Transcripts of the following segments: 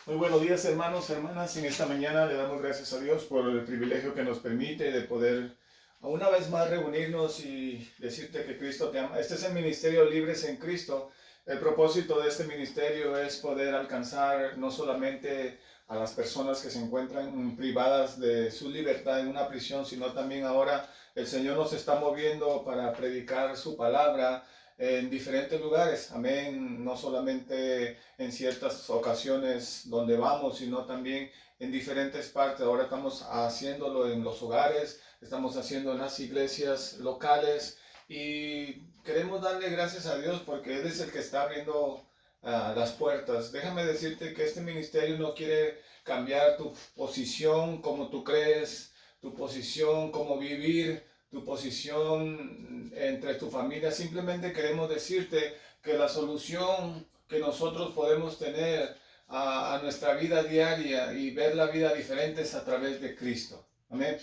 Muy buenos días, hermanos, hermanas. En esta mañana le damos gracias a Dios por el privilegio que nos permite de poder una vez más reunirnos y decirte que Cristo te ama. Este es el Ministerio Libres en Cristo. El propósito de este ministerio es poder alcanzar no solamente a las personas que se encuentran privadas de su libertad en una prisión, sino también ahora el Señor nos está moviendo para predicar su palabra en diferentes lugares. Amén. No solamente en ciertas ocasiones donde vamos, sino también en diferentes partes. Ahora estamos haciéndolo en los hogares, estamos haciendo en las iglesias locales y queremos darle gracias a Dios porque Él es el que está abriendo las puertas. Déjame decirte que este ministerio no quiere cambiar tu posición, como tú crees, tu posición, cómo vivir, tu posición entre tu familia. Simplemente queremos decirte que la solución que nosotros podemos tener a nuestra vida diaria y ver la vida diferente es a través de Cristo. Amén.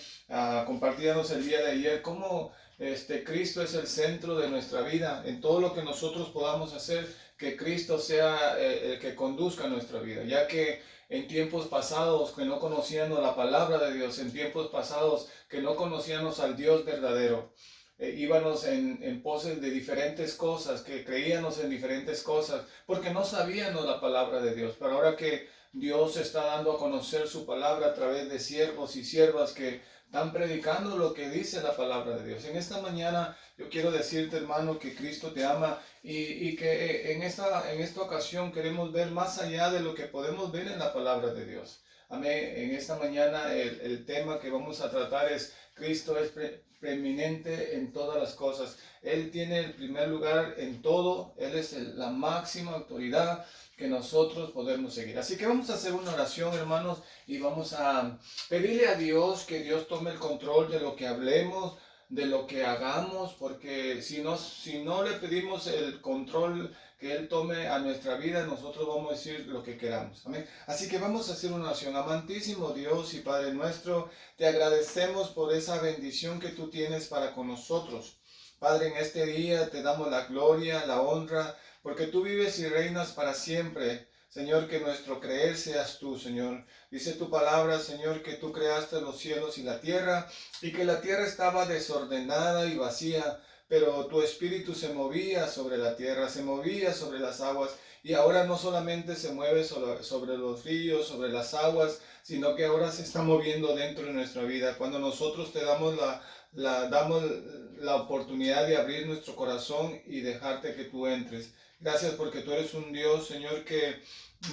Compartíamos el día de ayer cómo Cristo es el centro de nuestra vida, en todo lo que nosotros podamos hacer, que Cristo sea el que conduzca nuestra vida, ya que en tiempos pasados que no conocíamos la palabra de Dios, en tiempos pasados que no conocíamos al Dios verdadero, íbamos en poses de diferentes cosas, que creíamos en diferentes cosas, porque no sabíamos la palabra de Dios. Pero ahora que Dios está dando a conocer su palabra a través de siervos y siervas que están predicando lo que dice la palabra de Dios. En esta mañana yo quiero decirte, hermano, que Cristo te ama y que en esta ocasión queremos ver más allá de lo que podemos ver en la palabra de Dios. Amén. En esta mañana el tema que vamos a tratar es Cristo es preeminente en todas las cosas. Él tiene el primer lugar en todo. Él es la máxima autoridad que nosotros podemos seguir. Así que vamos a hacer una oración, hermanos, y vamos a pedirle a Dios que Dios tome el control de lo que hablemos, de lo que hagamos, porque si no le pedimos el control que Él tome a nuestra vida, nosotros vamos a decir lo que queramos. Amén. Así que vamos a hacer una oración. Amantísimo Dios y Padre nuestro, te agradecemos por esa bendición que tú tienes para con nosotros. Padre, en este día te damos la gloria, la honra, porque tú vives y reinas para siempre. Señor, que nuestro creer seas tú, Señor. Dice tu palabra, Señor, que tú creaste los cielos y la tierra, y que la tierra estaba desordenada y vacía, pero tu espíritu se movía sobre la tierra, se movía sobre las aguas, y ahora no solamente se mueve sobre los ríos, sobre las aguas, sino que ahora se está moviendo dentro de nuestra vida. Cuando nosotros te damos damos la oportunidad de abrir nuestro corazón y dejarte que tú entres. Gracias porque tú eres un Dios, Señor, que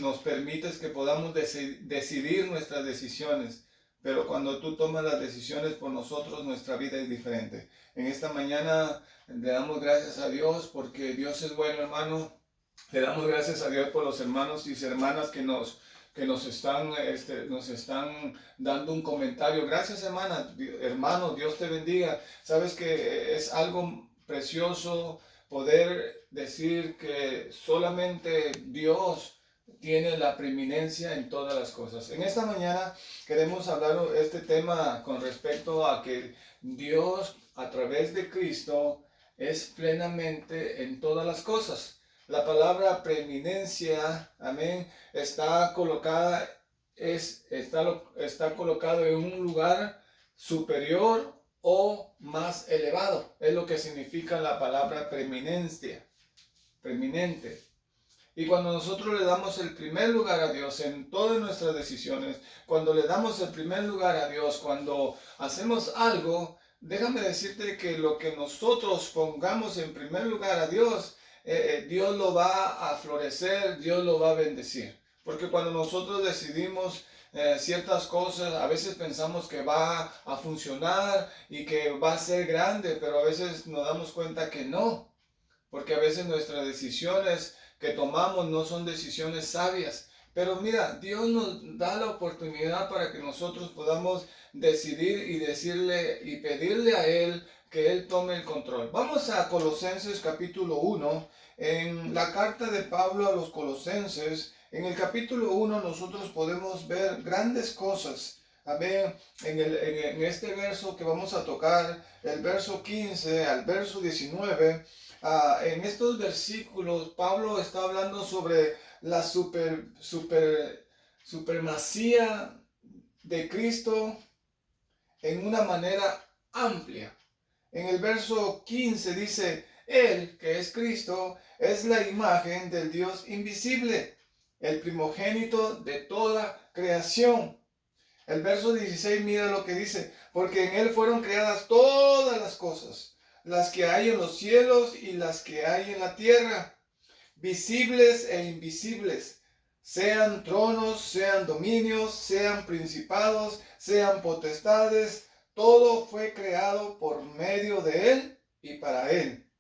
nos permites que podamos decidir nuestras decisiones. Pero cuando tú tomas las decisiones por nosotros, nuestra vida es diferente. En esta mañana le damos gracias a Dios porque Dios es bueno, hermano. Le damos gracias a Dios por los hermanos y hermanas que nos están dando un comentario. Gracias, hermana, hermano, Dios te bendiga. Sabes que es algo precioso poder decir que solamente Dios tiene la preeminencia en todas las cosas. En esta mañana queremos hablar este tema con respecto a que Dios a través de Cristo es plenamente en todas las cosas. La palabra preeminencia, amén, está colocada, está colocado en un lugar superior o más elevado. Es lo que significa la palabra preeminencia, preeminente. Y cuando nosotros le damos el primer lugar a Dios en todas nuestras decisiones, cuando le damos el primer lugar a Dios, cuando hacemos algo, déjame decirte que lo que nosotros pongamos en primer lugar a Dios, Dios lo va a florecer, Dios lo va a bendecir. Porque cuando nosotros decidimos ciertas cosas, a veces pensamos que va a funcionar y que va a ser grande, pero a veces nos damos cuenta que no. Porque a veces nuestras decisiones que tomamos no son decisiones sabias. Pero mira, Dios nos da la oportunidad para que nosotros podamos decidir y decirle y pedirle a Él que Él tome el control. Vamos a Colosenses capítulo 1. En la carta de Pablo a los Colosenses, en el capítulo 1 nosotros podemos ver grandes cosas. Amén. En este verso que vamos a tocar, el verso 15 al verso 19, en estos versículos Pablo está hablando sobre la supremacía de Cristo en una manera amplia. En el verso 15 dice, Él, que es Cristo, es la imagen del Dios invisible, el primogénito de toda creación. El verso 16, mira lo que dice, porque en Él fueron creadas todas las cosas, las que hay en los cielos y las que hay en la tierra, visibles e invisibles, sean tronos, sean dominios, sean principados, sean potestades, todo fue creado por medio de Él y para Él.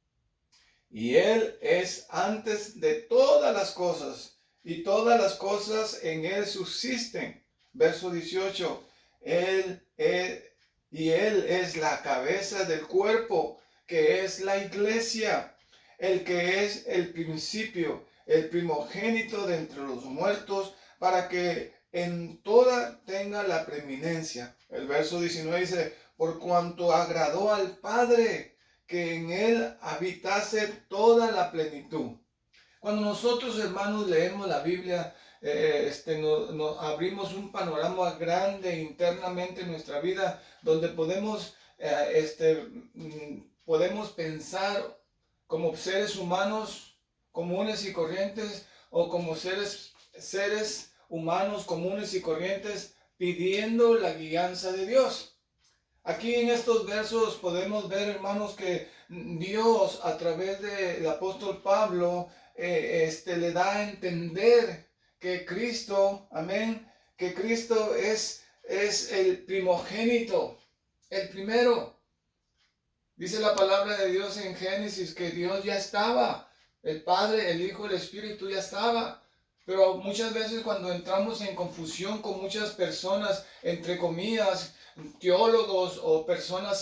Y Él es antes de todas las cosas, y todas las cosas en Él subsisten. Verso 18, Él es la cabeza del cuerpo, que es la iglesia, el que es el principio, el primogénito de entre los muertos, para que en toda tenga la preeminencia. El verso 19 dice, por cuanto agradó al Padre, que en Él habitase toda la plenitud. Cuando nosotros, hermanos, leemos la Biblia, nos abrimos un panorama grande internamente en nuestra vida, donde podemos pensar como seres humanos comunes y corrientes, o como seres humanos comunes y corrientes pidiendo la guianza de Dios. Aquí en estos versos podemos ver, hermanos, que Dios a través del apóstol Pablo le da a entender que Cristo, amén, que Cristo es el primogénito, el primero. Dice la palabra de Dios en Génesis que Dios ya estaba, el Padre, el Hijo, el Espíritu ya estaba. Pero muchas veces cuando entramos en confusión con muchas personas, entre comillas, teólogos o personas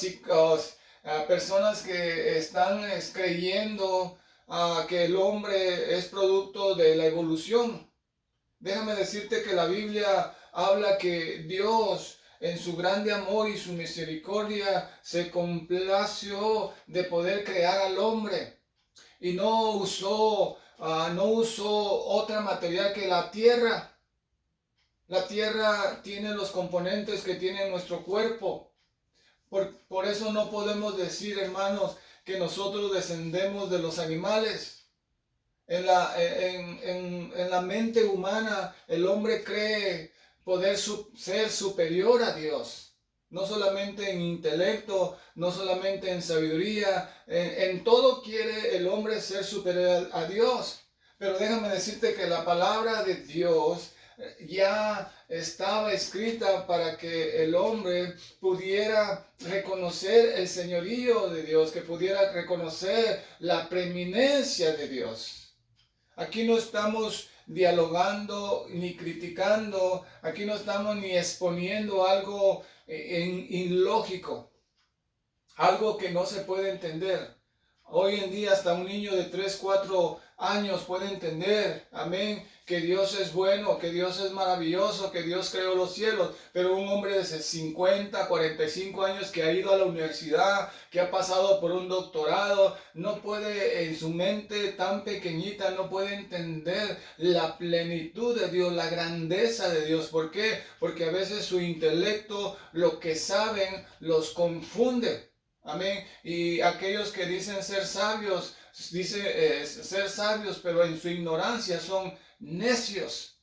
que están creyendo que el hombre es producto de la evolución. Déjame decirte que la Biblia habla que Dios, en su grande amor y su misericordia, se complació de poder crear al hombre y no usó otra material que la tierra. La tierra tiene los componentes que tiene nuestro cuerpo. Por eso no podemos decir, hermanos, que nosotros descendemos de los animales. En la mente humana, el hombre cree poder ser superior a Dios. No solamente en intelecto, no solamente en sabiduría, en todo quiere el hombre ser superior a Dios. Pero déjame decirte que la palabra de Dios ya estaba escrita para que el hombre pudiera reconocer el señorío de Dios, que pudiera reconocer la preeminencia de Dios. Aquí no estamos dialogando ni criticando, aquí no estamos ni exponiendo algo ilógico, algo que no se puede entender. Hoy en día hasta un niño de 3, 4 años puede entender, amén, que Dios es bueno, que Dios es maravilloso, que Dios creó los cielos. Pero un hombre de 50, 45 años que ha ido a la universidad, que ha pasado por un doctorado, no puede, en su mente tan pequeñita, no puede entender la plenitud de Dios, la grandeza de Dios. ¿Por qué? Porque a veces su intelecto, lo que saben, los confunde. Amén. Y aquellos que dicen ser sabios, ser sabios, pero en su ignorancia son necios.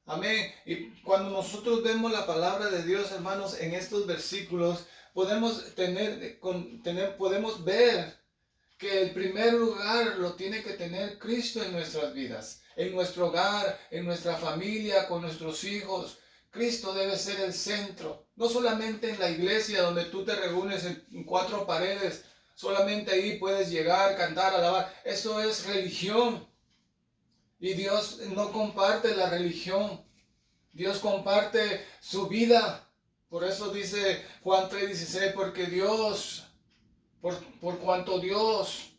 Amén. Y cuando nosotros vemos la palabra de Dios, hermanos, en estos versículos, podemos ver que el primer lugar lo tiene que tener Cristo en nuestras vidas, en nuestro hogar, en nuestra familia, con nuestros hijos. Cristo debe ser el centro, no solamente en la iglesia donde tú te reúnes en 4 paredes, solamente ahí puedes llegar, cantar, alabar. Eso es religión. Y Dios no comparte la religión. Dios comparte su vida. Por eso dice Juan 3:16, porque Dios, por cuanto Dios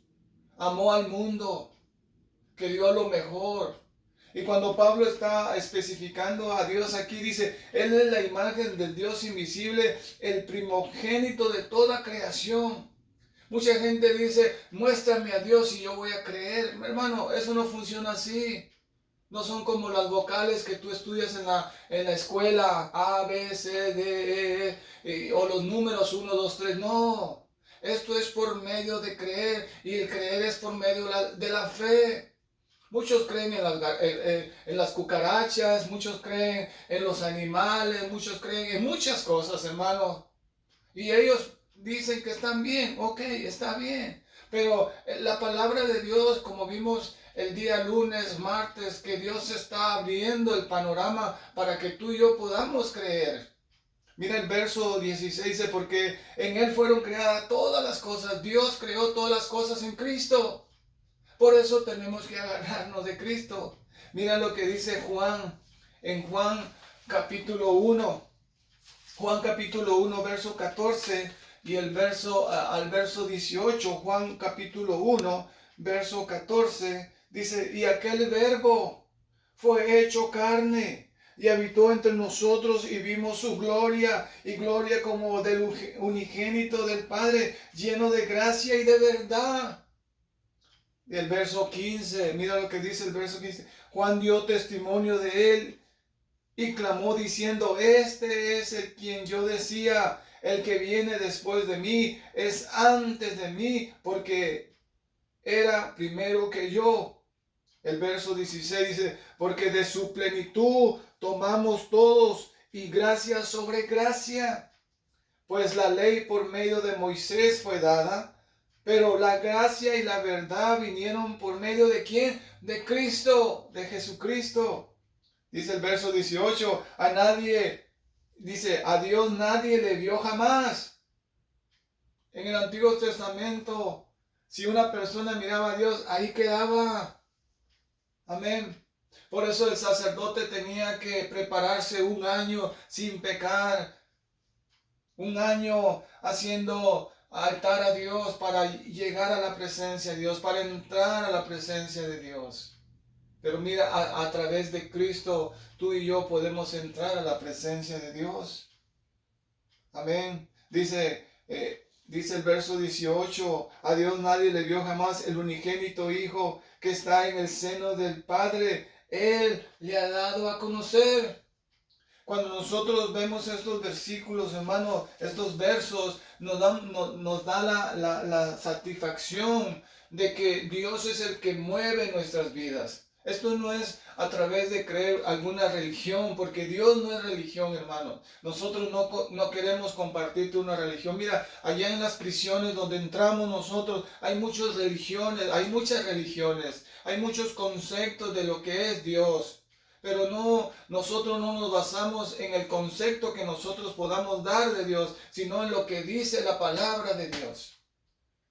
amó al mundo, que dio lo mejor. Y cuando Pablo está especificando a Dios aquí, dice, Él es la imagen del Dios invisible, el primogénito de toda creación. Mucha gente dice, muéstrame a Dios y yo voy a creer. Hermano, eso no funciona así. No son como las vocales que tú estudias en la escuela, A, B, C, D, o los números 1, 2, 3. No, esto es por medio de creer, y el creer es por medio de la fe. Muchos creen en las cucarachas, muchos creen en los animales, muchos creen en muchas cosas, hermano. Y ellos dicen que están bien, ok, está bien. Pero la palabra de Dios, como vimos el día lunes, martes, que Dios está abriendo el panorama para que tú y yo podamos creer. Mira el verso 16, dice, porque en Él fueron creadas todas las cosas. Dios creó todas las cosas en Cristo. Por eso tenemos que agarrarnos de Cristo. Mira lo que dice Juan, en Juan capítulo 1. Juan capítulo 1, verso 14 y al verso 18. Juan capítulo 1, verso 14, dice, y aquel verbo fue hecho carne y habitó entre nosotros y vimos su gloria, y gloria como del unigénito del Padre, lleno de gracia y de verdad. Y el verso 15, mira lo que dice el verso 15. Juan dio testimonio de él y clamó diciendo, este es el quien yo decía, el que viene después de mí es antes de mí, porque era primero que yo. El verso 16 dice, porque de su plenitud tomamos todos y gracia sobre gracia. Pues la ley por medio de Moisés fue dada, pero la gracia y la verdad vinieron por medio de ¿quién? De Cristo, de Jesucristo. Dice el verso 18, a Dios nadie le vio jamás. En el Antiguo Testamento, si una persona miraba a Dios, ahí quedaba. Amén. Por eso el sacerdote tenía que prepararse un año sin pecar, un año haciendo altar a Dios para llegar a la presencia de Dios, para entrar a la presencia de Dios. Pero mira, a través de Cristo, tú y yo podemos entrar a la presencia de Dios. Amén. Dice el verso 18, a Dios nadie le vio jamás, el unigénito Hijo que está en el seno del Padre, Él le ha dado a conocer. Cuando nosotros vemos estos versículos, hermano, estos versos, nos da la satisfacción de que Dios es el que mueve nuestras vidas. Esto no es a través de creer alguna religión, porque Dios no es religión, hermano. Nosotros no queremos compartirte una religión. Mira, allá en las prisiones donde entramos nosotros, hay muchas religiones, hay muchos conceptos de lo que es Dios. Pero nosotros no nos basamos en el concepto que nosotros podamos dar de Dios, sino en lo que dice la palabra de Dios.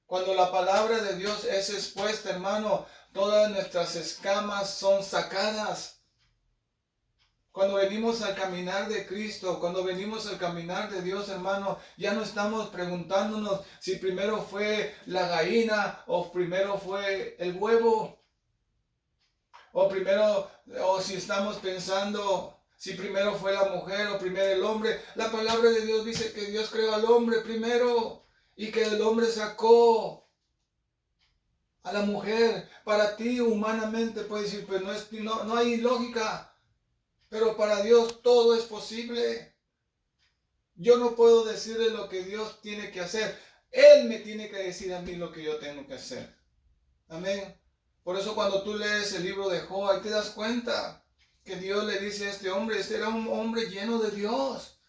Cuando la palabra de Dios es expuesta, hermano, todas nuestras escamas son sacadas. Cuando venimos al caminar de Cristo, cuando venimos al caminar de Dios, hermano, ya no estamos preguntándonos si primero fue la gallina o primero fue el huevo. O si estamos pensando si primero fue la mujer o primero el hombre. La palabra de Dios dice que Dios creó al hombre primero y que el hombre sacó a la mujer. Para ti humanamente puedes decir, pues no hay lógica, pero para Dios todo es posible. Yo no puedo decirle lo que Dios tiene que hacer. Él me tiene que decir a mí lo que yo tengo que hacer. Amén. Por eso cuando tú lees el libro de Job, ahí te das cuenta que Dios le dice a este hombre, este era un hombre lleno de Dios,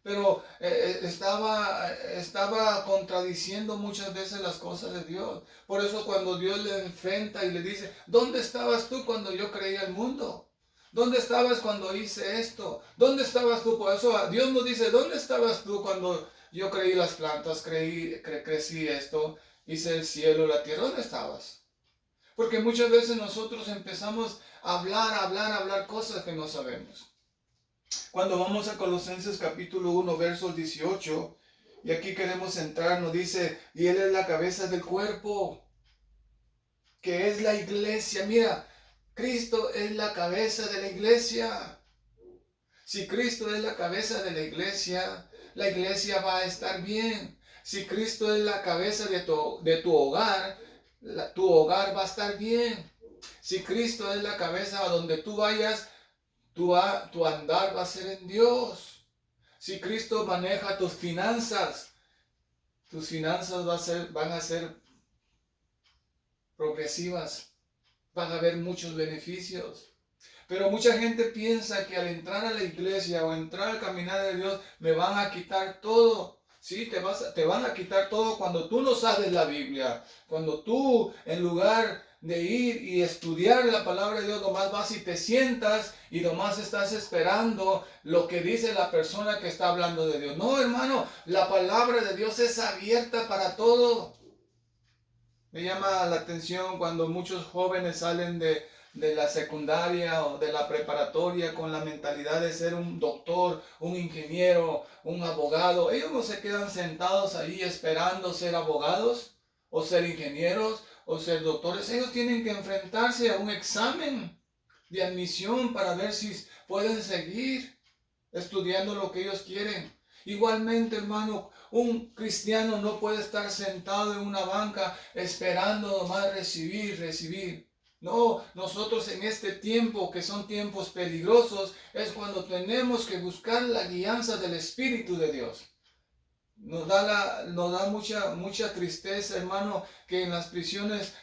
pero estaba contradiciendo muchas veces las cosas de Dios. Por eso cuando Dios le enfrenta y le dice, ¿dónde estabas tú cuando yo creé el mundo? ¿Dónde estabas cuando hice esto? ¿Dónde estabas tú? Por eso Dios nos dice, ¿dónde estabas tú cuando yo creí las plantas, crecí esto, hice el cielo, la tierra? ¿Dónde estabas? Porque muchas veces nosotros empezamos a hablar cosas que no sabemos. Cuando vamos a Colosenses capítulo 1, versos 18, y aquí queremos entrar, nos dice, y Él es la cabeza del cuerpo, que es la iglesia. Mira, Cristo es la cabeza de la iglesia. Si Cristo es la cabeza de la iglesia va a estar bien. Si Cristo es la cabeza de tu hogar, tu hogar va a estar bien. Si Cristo es la cabeza, a donde tú vayas, tu andar va a ser en Dios. Si Cristo maneja tus finanzas van a ser progresivas. Van a haber muchos beneficios. Pero mucha gente piensa que al entrar a la iglesia o entrar al caminar de Dios me van a quitar todo. Sí, te van a quitar todo cuando tú no sabes la Biblia. Cuando tú, en lugar de ir y estudiar la palabra de Dios, nomás vas y te sientas y nomás estás esperando lo que dice la persona que está hablando de Dios. No, hermano, la palabra de Dios es abierta para todo. Me llama la atención cuando muchos jóvenes salen de la secundaria o de la preparatoria con la mentalidad de ser un doctor, un ingeniero, un abogado. Ellos no se quedan sentados ahí esperando ser abogados o ser ingenieros o ser doctores. Ellos tienen que enfrentarse a un examen de admisión para ver si pueden seguir estudiando lo que ellos quieren. Igualmente, hermano, un cristiano no puede estar sentado en una banca esperando nomás recibir. No, nosotros en este tiempo, que son tiempos peligrosos, es cuando tenemos que buscar la guianza del Espíritu de Dios. Nos da mucha tristeza, hermano, que en las prisiones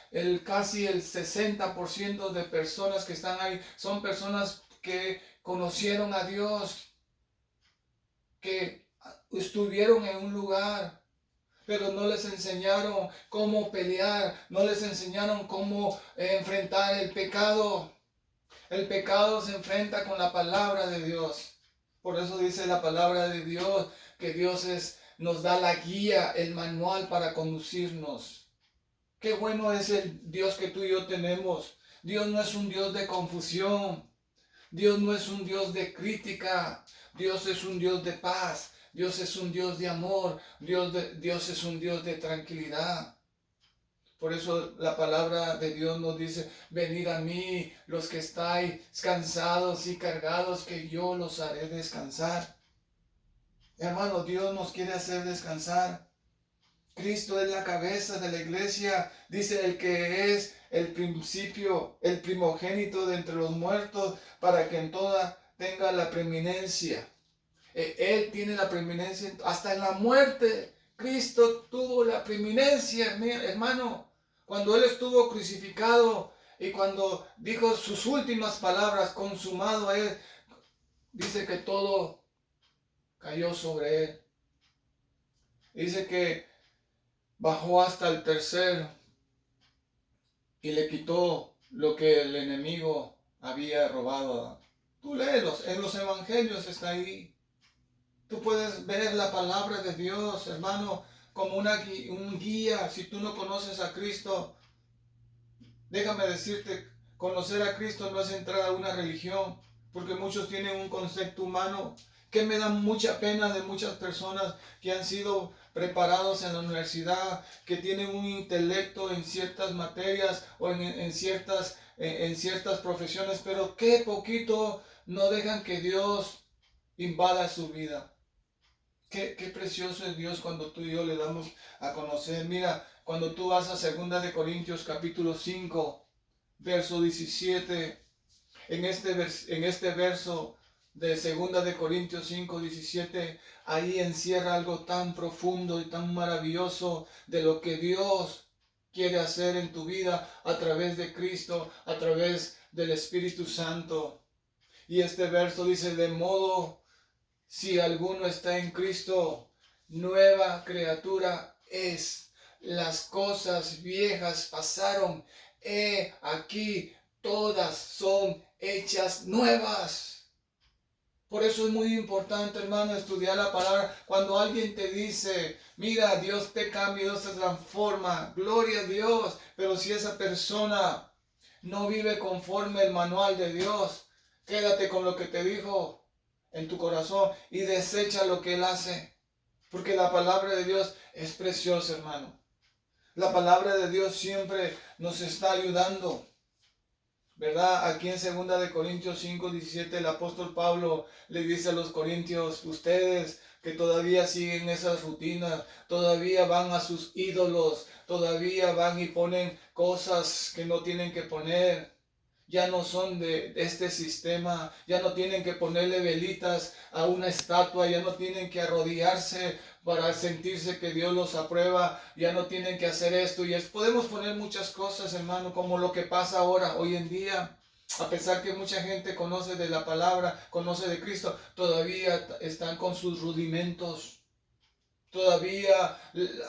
casi el 60% de personas que están ahí son personas que conocieron a Dios, que estuvieron en un lugar, pero no les enseñaron cómo pelear, no les enseñaron cómo enfrentar el pecado. El pecado se enfrenta con la palabra de Dios. Por eso dice la palabra de Dios que Dios nos da la guía, el manual para conducirnos. Qué bueno es el Dios que tú y yo tenemos. Dios no es un Dios de confusión. Dios no es un Dios de crítica. Dios es un Dios de paz. Dios es un Dios de amor. Dios es un Dios de tranquilidad. Por eso la palabra de Dios nos dice, venid a mí los que estáis cansados y cargados, que yo los haré descansar. Hermano, Dios nos quiere hacer descansar. Cristo es la cabeza de la iglesia. Dice el que es el principio, el primogénito de entre los muertos, para que en toda tenga la preeminencia. Él tiene la preeminencia hasta en la muerte. Cristo tuvo la preeminencia, hermano. Cuando Él estuvo crucificado y cuando dijo sus últimas palabras, consumado es, dice que todo cayó sobre Él. Dice que bajó hasta el tercer y le quitó lo que el enemigo había robado. Tú léelos, en los evangelios está ahí. Tú puedes ver la palabra de Dios, hermano, como un guía. Si tú no conoces a Cristo, déjame decirte, conocer a Cristo no es entrar a una religión, porque muchos tienen un concepto humano, que me da mucha pena de muchas personas que han sido preparados en la universidad, que tienen un intelecto en ciertas materias o en ciertas profesiones, pero qué poquito no dejan que Dios invada su vida. Qué precioso es Dios cuando tú y yo le damos a conocer. Mira, cuando tú vas a 2 Corintios capítulo 5, verso 17, en este verso de 2 Corintios 5, 17, ahí encierra algo tan profundo y tan maravilloso de lo que Dios quiere hacer en tu vida a través de Cristo, a través del Espíritu Santo. Y este verso dice, de modo, si alguno está en Cristo, nueva criatura es. Las cosas viejas pasaron. Aquí todas son hechas nuevas. Por eso es muy importante, hermano, estudiar la palabra. Cuando alguien te dice, mira, Dios te cambia, Dios te transforma, gloria a Dios. Pero si esa persona no vive conforme al manual de Dios, quédate con lo que te dijo en tu corazón y desecha lo que Él hace. Porque la palabra de Dios es preciosa, hermano. La palabra de Dios siempre nos está ayudando. ¿Verdad? Aquí en 2 Corintios 5, 17 el apóstol Pablo le dice a los corintios, ustedes que todavía siguen esas rutinas, todavía van a sus ídolos, todavía van y ponen cosas que no tienen que poner. ya no son de este sistema, ya no tienen que ponerle velitas a una estatua, ya no tienen que arrodillarse para sentirse que Dios los aprueba, ya no tienen que hacer esto y es. Podemos poner muchas cosas, hermano, como lo que pasa ahora, hoy en día. A pesar que mucha gente conoce de la palabra, conoce de Cristo, todavía están con sus rudimentos. Todavía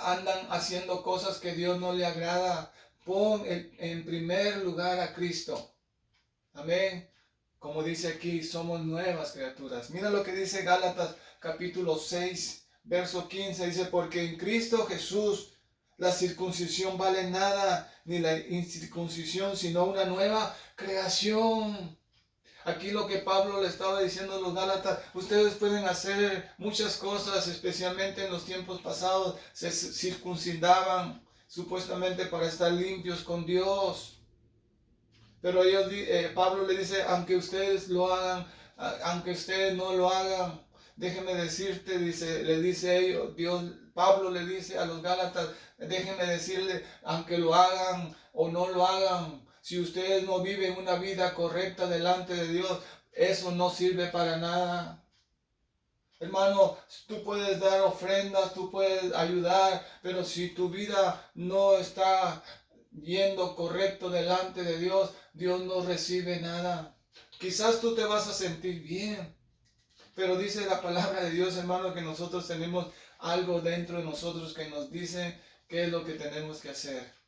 andan haciendo cosas que Dios no le agrada. Pon en primer lugar a Cristo. Amén. Como dice aquí, somos nuevas criaturas. Mira lo que dice Gálatas capítulo 6, verso 15. Dice, porque en Cristo Jesús la circuncisión vale nada, ni la incircuncisión, sino una nueva creación. Aquí lo que Pablo le estaba diciendo a los Gálatas, ustedes pueden hacer muchas cosas, especialmente en los tiempos pasados, se circuncidaban supuestamente para estar limpios con Dios. Pero Pablo le dice, aunque ustedes lo hagan, aunque ustedes no lo hagan, déjeme decirte, le dice ellos, Pablo le dice a los Gálatas, déjeme decirle, aunque lo hagan o no lo hagan, si ustedes no viven una vida correcta delante de Dios, eso no sirve para nada. Hermano, tú puedes dar ofrendas, tú puedes ayudar, pero si tu vida no está yendo correcto delante de Dios, Dios no recibe nada. Quizás tú te vas a sentir bien, pero dice la palabra de Dios, hermano, que nosotros tenemos algo dentro de nosotros que nos dice qué es lo que tenemos que hacer.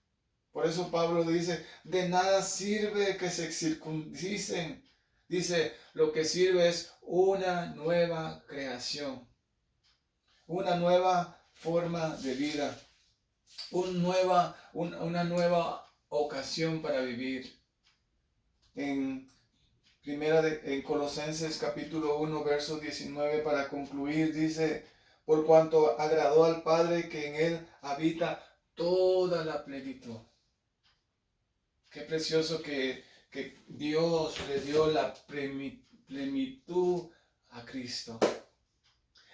Por eso Pablo dice, de nada sirve que se circuncisen. Dice, lo que sirve es una nueva creación, una nueva forma de vida, una nueva ocasión para vivir. En Colosenses capítulo 1, verso 19, para concluir, dice, por cuanto agradó al Padre que en él habita toda la plenitud. Qué precioso que Dios le dio la plenitud a Cristo.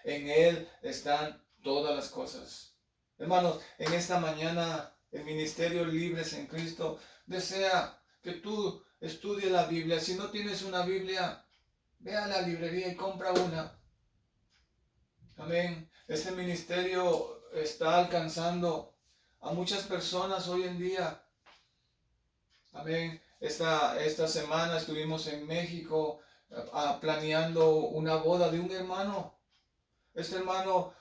En él están todas las cosas. Hermanos, en esta mañana el Ministerio Libres en Cristo desea que tú estudies la Biblia. Si no tienes una Biblia, ve a la librería y compra una. Amén. Este ministerio está alcanzando a muchas personas hoy en día. Amén. Esta semana estuvimos en México planeando una boda de un hermano. Este hermano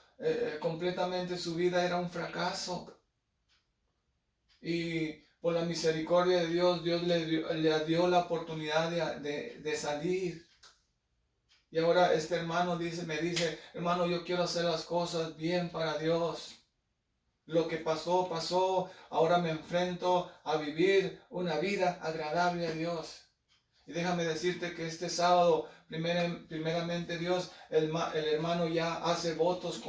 completamente su vida era un fracaso. Y por la misericordia de Dios, Dios le dio la oportunidad de salir. Y ahora este hermano me dice, hermano, yo quiero hacer las cosas bien para Dios. Lo que pasó, pasó. Ahora me enfrento a vivir una vida agradable a Dios. Y déjame decirte que este sábado, primeramente Dios, el hermano ya hace votos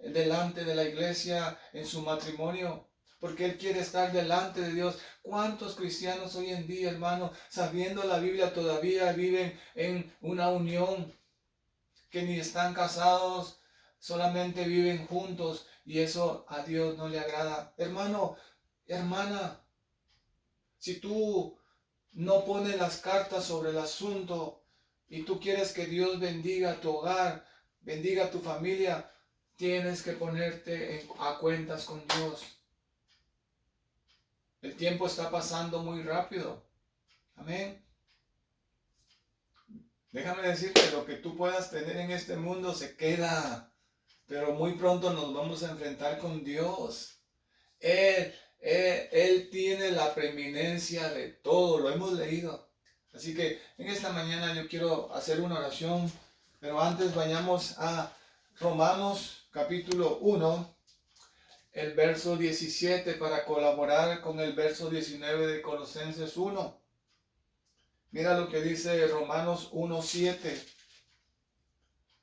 delante de la iglesia en su matrimonio. Porque él quiere estar delante de Dios. ¿Cuántos cristianos hoy en día, hermano, sabiendo la Biblia, todavía viven en una unión que ni están casados, solamente viven juntos? Y eso a Dios no le agrada. Hermano, hermana, si tú no pones las cartas sobre el asunto y tú quieres que Dios bendiga tu hogar, bendiga tu familia, tienes que ponerte a cuentas con Dios. El tiempo está pasando muy rápido. Amén. Déjame decirte, lo que tú puedas tener en este mundo se queda. Pero muy pronto nos vamos a enfrentar con Dios. Él tiene la preeminencia de todo, lo hemos leído. Así que en esta mañana yo quiero hacer una oración, pero antes vayamos a Romanos capítulo 1, el verso 17, para colaborar con el verso 19 de Colosenses 1. Mira lo que dice Romanos 1:7.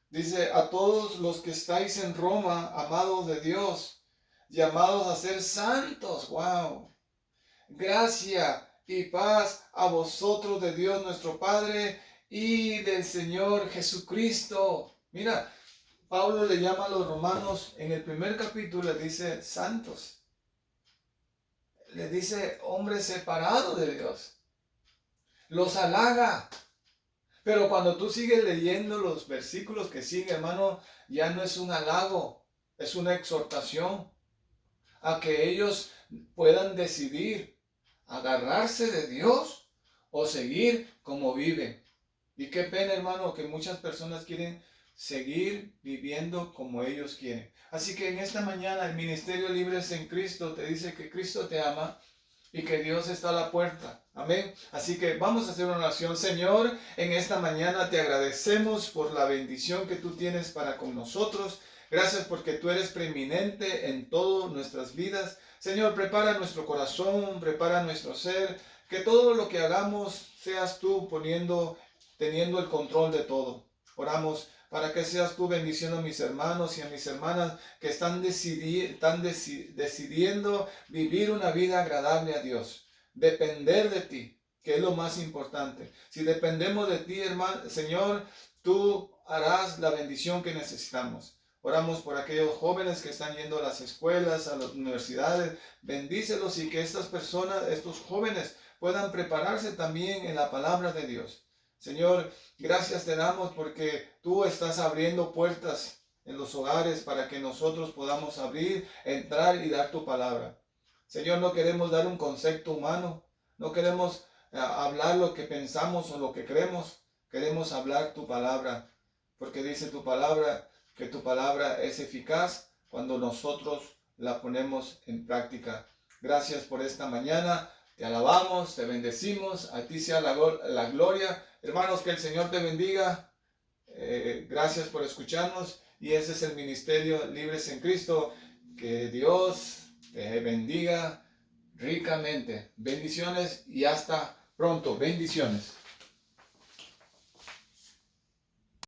Dice, a todos los que estáis en Roma, amados de Dios, llamados a ser santos, wow, gracia y paz a vosotros de Dios nuestro Padre y del Señor Jesucristo. Mira, Pablo le llama a los romanos en el primer capítulo, le dice santos, le dice hombres separados de Dios. los halaga. Pero cuando tú sigues leyendo los versículos que siguen, hermano, ya no es un halago, es una exhortación a que ellos puedan decidir agarrarse de Dios o seguir como viven. Y qué pena, hermano, que muchas personas quieren seguir viviendo como ellos quieren. Así que en esta mañana el Ministerio Libres en Cristo te dice que Cristo te ama y que Dios está a la puerta. Amén. Así que vamos a hacer una oración. Señor, en esta mañana te agradecemos por la bendición que tú tienes para con nosotros. Gracias porque tú eres preeminente en todas nuestras vidas. Señor, prepara nuestro corazón, prepara nuestro ser. Que todo lo que hagamos seas tú teniendo el control de todo. Oramos para que seas tú bendiciendo a mis hermanos y a mis hermanas que están decidiendo vivir una vida agradable a Dios. Depender de ti, que es lo más importante. Si dependemos de ti, hermano, Señor, tú harás la bendición que necesitamos. Oramos por aquellos jóvenes que están yendo a las escuelas, a las universidades. Bendícelos y que estas personas, estos jóvenes, puedan prepararse también en la palabra de Dios. Señor, gracias te damos porque tú estás abriendo puertas en los hogares para que nosotros podamos abrir, entrar y dar tu palabra. Señor, no queremos dar un concepto humano, no queremos hablar lo que pensamos o lo que creemos, queremos hablar tu palabra, porque dice tu palabra que tu palabra es eficaz cuando nosotros la ponemos en práctica. Gracias por esta mañana. Te alabamos, te bendecimos, a ti sea la gloria. Hermanos, que el Señor te bendiga. Gracias por escucharnos. Y ese es el Ministerio Libres en Cristo. Que Dios te bendiga ricamente. Bendiciones y hasta pronto. Bendiciones.